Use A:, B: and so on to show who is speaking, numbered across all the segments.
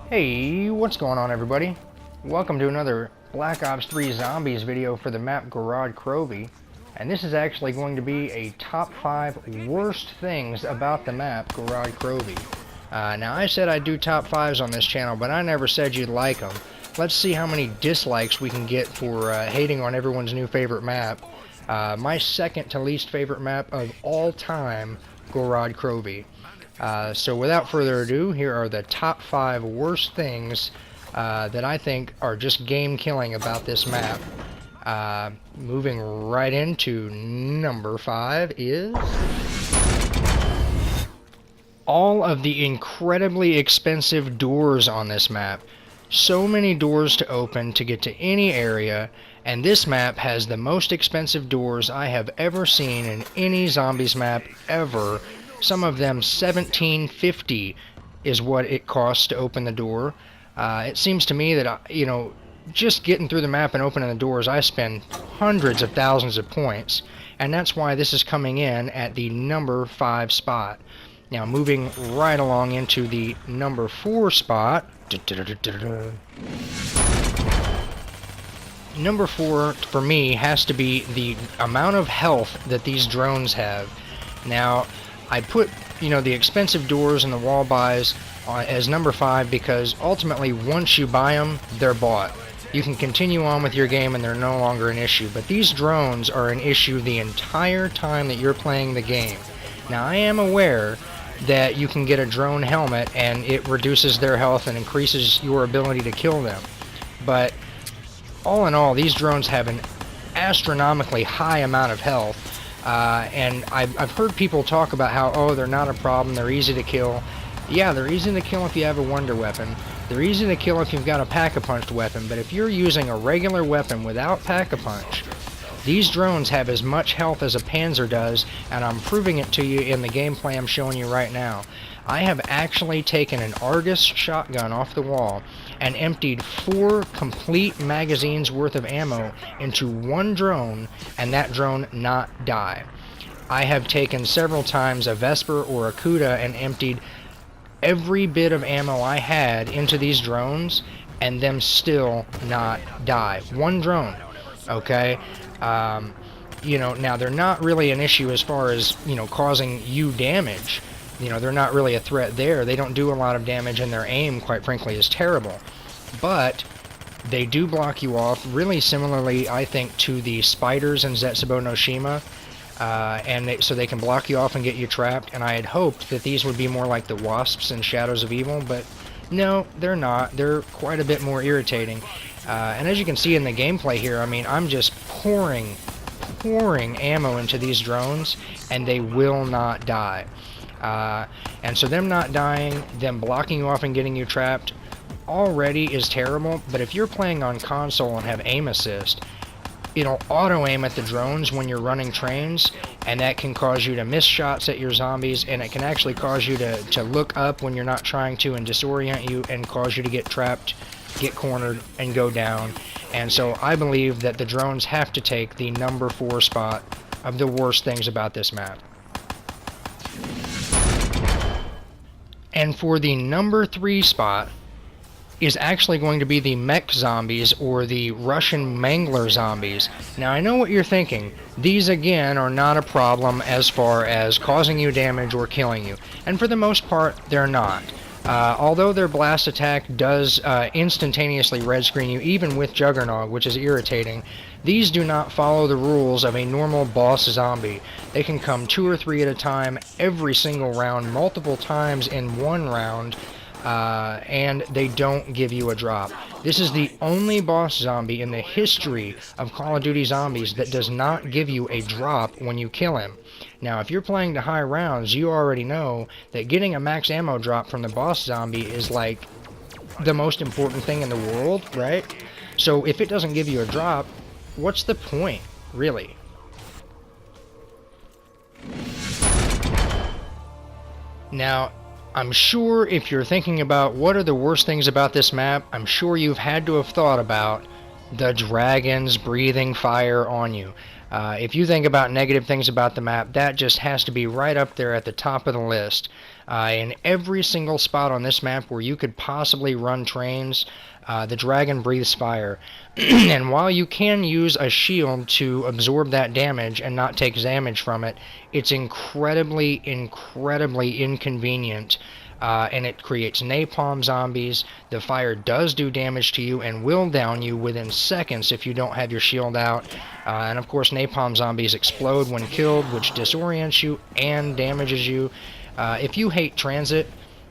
A: Hey, what's going on everybody? Welcome to another Black Ops 3 Zombies video for the map Gorod Krovi. And this is actually going to be a top 5 worst things about the map Gorod Krovi. Now I said I'd do top 5s on this channel, but I never said you'd like them. Let's see how many dislikes we can get for hating on everyone's new favorite map. My second to least favorite map of all time, Gorod Krovi. So without further ado, here are the top 5 worst things that I think are just game-killing about this map. Moving right into number 5 is all of the incredibly expensive doors on this map. So many doors to open to get to any area, and this map has the most expensive doors I have ever seen in any zombies map ever. Some of them $17.50 is what it costs to open the door. It seems to me that, just getting through the map and opening the doors, I spend hundreds of thousands of points, and that's why this is coming in at the number 5 spot. Now, moving right along into the number 4 spot. Number 4 for me has to be the amount of health that these drones have. Now, I put, the expensive doors and the wall buys as number 5 because ultimately once you buy them, they're bought. You can continue on with your game and they're no longer an issue, but these drones are an issue the entire time that you're playing the game. Now, I am aware that you can get a drone helmet and it reduces their health and increases your ability to kill them, but all in all, these drones have an astronomically high amount of health. And I've heard people talk about how, oh, they're not a problem, they're easy to kill. Yeah, they're easy to kill if you have a wonder weapon. They're easy to kill if you've got a pack-a-punch weapon, but if you're using a regular weapon without pack-a-punch, these drones have as much health as a Panzer does, and I'm proving it to you in the gameplay I'm showing you right now. I have actually taken an Argus shotgun off the wall and emptied 4 complete magazines worth of ammo into one drone, and that drone not die. I have taken several times a Vesper or a Kuda and emptied every bit of ammo I had into these drones, and them still not die. One drone, okay? Now they're not really an issue as far as, causing you damage. They're not really a threat there. They don't do a lot of damage, and their aim, quite frankly, is terrible. But they do block you off, really similarly, I think, to the spiders in Zetsubo no Shima. So they can block you off and get you trapped, and I had hoped that these would be more like the wasps in Shadows of Evil, but no, they're not. They're quite a bit more irritating. And as you can see in the gameplay here, I'm just pouring ammo into these drones, and they will not die. And so them not dying, them blocking you off and getting you trapped, already is terrible, but if you're playing on console and have aim assist, it'll auto-aim at the drones when you're running trains, and that can cause you to miss shots at your zombies, and it can actually cause you to look up when you're not trying to and disorient you and cause you to get trapped, get cornered, and go down. And so I believe that the drones have to take the number 4 spot of the worst things about this map. And for the number 3 spot is actually going to be the mech zombies, or the Russian Mangler zombies. Now, I know what you're thinking. These, again, are not a problem as far as causing you damage or killing you. And for the most part, they're not. Although their blast attack does instantaneously red screen you, even with Juggernaut, which is irritating, these do not follow the rules of a normal boss zombie. They can come 2 or 3 at a time every single round, multiple times in one round, and they don't give you a drop. This is the only boss zombie in the history of Call of Duty Zombies that does not give you a drop when you kill him. Now, if you're playing to high rounds, you already know that getting a max ammo drop from the boss zombie is like the most important thing in the world, right? So if it doesn't give you a drop, what's the point, really? Now, I'm sure if you're thinking about what are the worst things about this map, I'm sure you've had to have thought about the dragons breathing fire on you. If you think about negative things about the map, that just has to be right up there at the top of the list. In every single spot on this map where you could possibly run trains, the dragon breathes fire. And while you can use a shield to absorb that damage and not take damage from it, it's incredibly inconvenient. And it creates napalm zombies. The fire does do damage to you and will down you within seconds if you don't have your shield out. And of course, napalm zombies explode when killed, which disorients you and damages you. If you hate transit,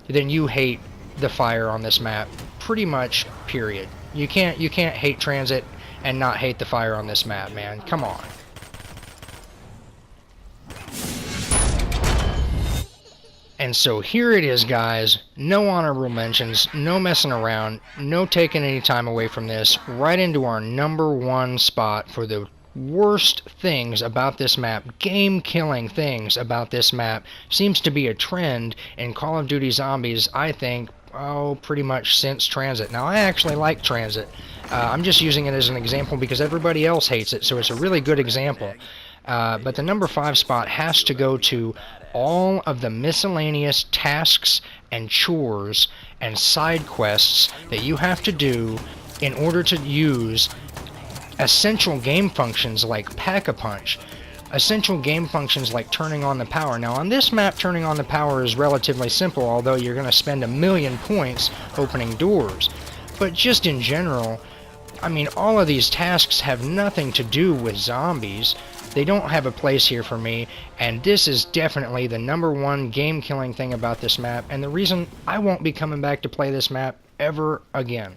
A: then you hate the fire on this map, pretty much, period. You can't hate transit and not hate the fire on this map, man. Come on. And so here it is, guys. No honorable mentions, no messing around, no taking any time away from this. Right into our #1 spot for the worst things about this map, game-killing things about this map. Seems to be a trend in Call of Duty Zombies, I think, pretty much since Transit. Now, I actually like Transit. I'm just using it as an example because everybody else hates it, so it's a really good example. But the #5 spot has to go to all of the miscellaneous tasks and chores and side quests that you have to do in order to use essential game functions like Pack-a-Punch. Essential game functions like turning on the power. Now on this map, turning on the power is relatively simple, although you're going to spend 1,000,000 points opening doors. But just in general, I mean, all of these tasks have nothing to do with zombies. They don't have a place here for me, and this is definitely the #1 game-killing thing about this map, and the reason I won't be coming back to play this map ever again.